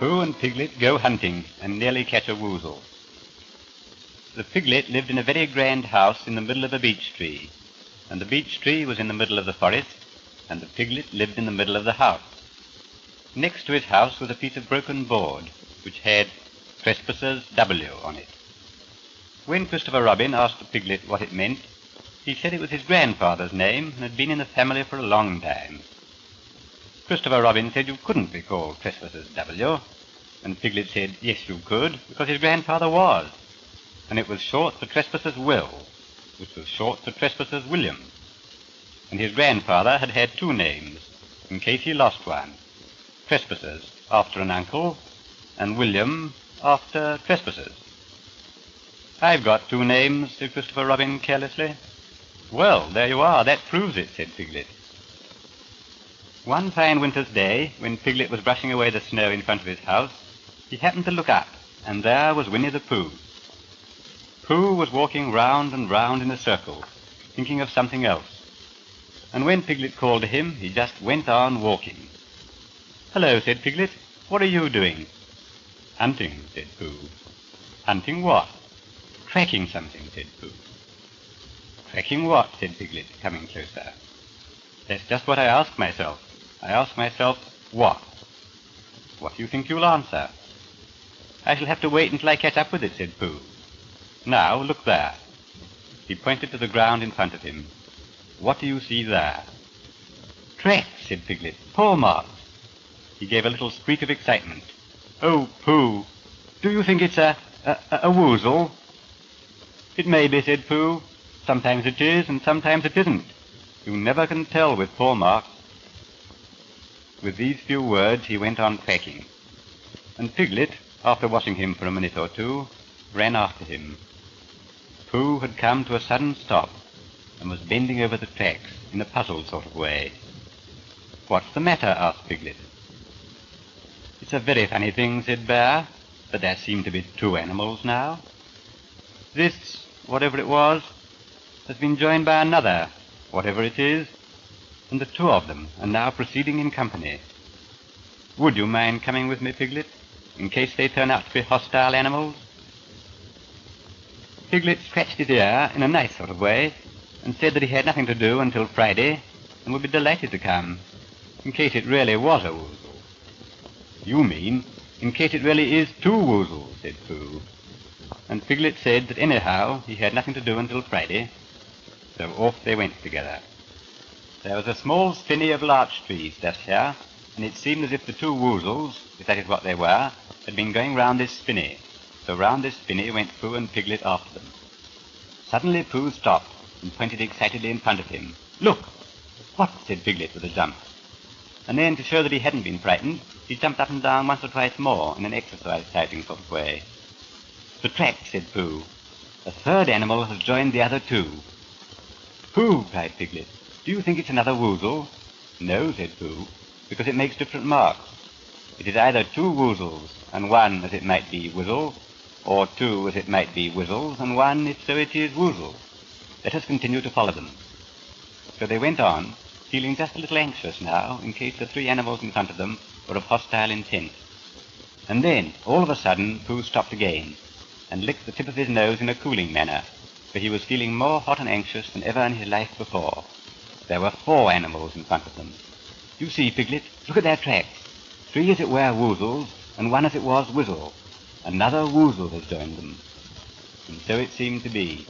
Pooh and Piglet go hunting and nearly catch a woozle. The Piglet lived in a very grand house in the middle of a beech tree, and the beech tree was in the middle of the forest, and the Piglet lived in the middle of the house. Next to his house was a piece of broken board, which had Trespassers W on it. When Christopher Robin asked the Piglet what it meant, he said it was his grandfather's name and had been in the family for a long time. Christopher Robin said you couldn't be called Trespassers W, and Piglet said yes you could, because his grandfather was, and it was short for Trespassers Will, which was short for Trespassers William, and his grandfather had had two names, in case he lost one, Trespassers after an uncle, and William after Trespassers. I've got two names, said Christopher Robin carelessly. Well, there you are, that proves it, said Piglet. One fine winter's day, when Piglet was brushing away the snow in front of his house, he happened to look up, and there was Winnie the Pooh. Pooh was walking round and round in a circle, thinking of something else, and when Piglet called to him, he just went on walking. Hello, said Piglet, what are you doing? Hunting, said Pooh. Hunting what? Tracking something, said Pooh. Tracking what? Said Piglet, coming closer. That's just what I ask myself. I ask myself, what? What do you think you'll answer? I shall have to wait until I catch up with it, said Pooh. Now, look there. He pointed to the ground in front of him. What do you see there? Tracks, said Piglet. Paw marks. He gave a little squeak of excitement. Oh, Pooh, do you think it's a woozle? It may be, said Pooh. Sometimes it is, and sometimes it isn't. You never can tell with paw marks. With these few words he went on tracking, and Piglet, after watching him for a minute or two, ran after him. Pooh had come to a sudden stop, and was bending over the tracks in a puzzled sort of way. What's the matter? Asked Piglet. It's a very funny thing, said Bear, but there seem to be two animals now. This, whatever it was, has been joined by another, whatever it is, and the two of them are now proceeding in company. Would you mind coming with me, Piglet, in case they turn out to be hostile animals? Piglet scratched his ear in a nice sort of way, and said that he had nothing to do until Friday, and would be delighted to come, in case it really was a woozle. You mean, in case it really is two woozles, said Pooh. And Piglet said that anyhow he had nothing to do until Friday, so off they went together. There was a small spinney of larch trees just here, and it seemed as if the two woozles, if that is what they were, had been going round this spinney. So round this spinney went Pooh and Piglet after them. Suddenly Pooh stopped and pointed excitedly in front of him. Look! What? Said Piglet with a jump. And then, to show that he hadn't been frightened, he jumped up and down once or twice more in an exercise-typing sort of way. The track, said Pooh. A third animal has joined the other two. Pooh, cried Piglet, do you think it's another woozle? No, said Pooh, because it makes different marks. It is either two woozles, and one, as it might be, whizzle, or two, as it might be, whizzles, and one, if so it is, woozle. Let us continue to follow them. So they went on, feeling just a little anxious now, in case the three animals in front of them were of hostile intent. And then, all of a sudden, Pooh stopped again, and licked the tip of his nose in a cooling manner, for he was feeling more hot and anxious than ever in his life before. There were 4 animals in front of them. You see, Piglet, look at their tracks. 3 as it were woozles, and 1 as it was whizzle. Another woozle has joined them. And so it seemed to be.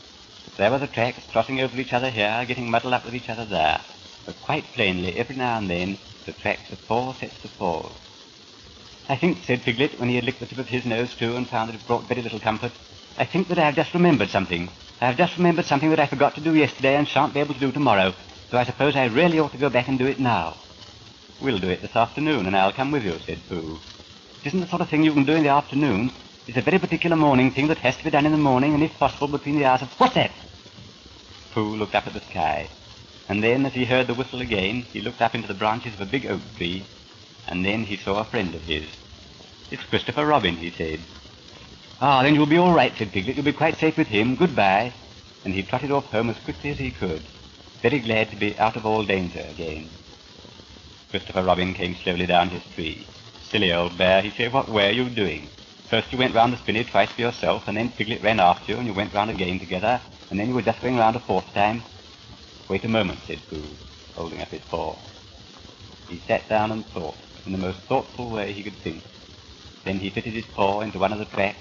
There were the tracks crossing over each other here, getting muddled up with each other there, but quite plainly, every now and then, the tracks of 4 sets of paws. I think, said Piglet, when he had licked the tip of his nose too and found that it brought very little comfort, I think that I have just remembered something. I have just remembered something that I forgot to do yesterday and shan't be able to do tomorrow, so I suppose I really ought to go back and do it now. We'll do it this afternoon, and I'll come with you, said Pooh. It isn't the sort of thing you can do in the afternoon. It's a very particular morning thing that has to be done in the morning, and if possible between the hours of... What's that? Pooh looked up at the sky, and then, as he heard the whistle again, he looked up into the branches of a big oak tree, and then he saw a friend of his. It's Christopher Robin, he said. Ah, then you'll be all right, said Piglet. You'll be quite safe with him. Goodbye. And he trotted off home as quickly as he could, very glad to be out of all danger again. Christopher Robin came slowly down his tree. Silly old bear, he said, what were you doing? First you went round the spinney twice for yourself, and then Piglet ran after you, and you went round again together, and then you were just going round a fourth time. Wait a moment, said Pooh, holding up his paw. He sat down and thought, in the most thoughtful way he could think. Then he fitted his paw into one of the tracks,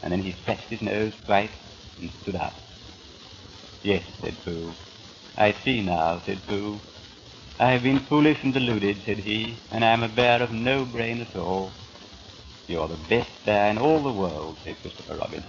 and then he scratched his nose twice and stood up. Yes, said Pooh. I see now, said Pooh. I have been foolish and deluded, said he, and I am a bear of no brain at all. You're the best bear in all the world, said Christopher Robin.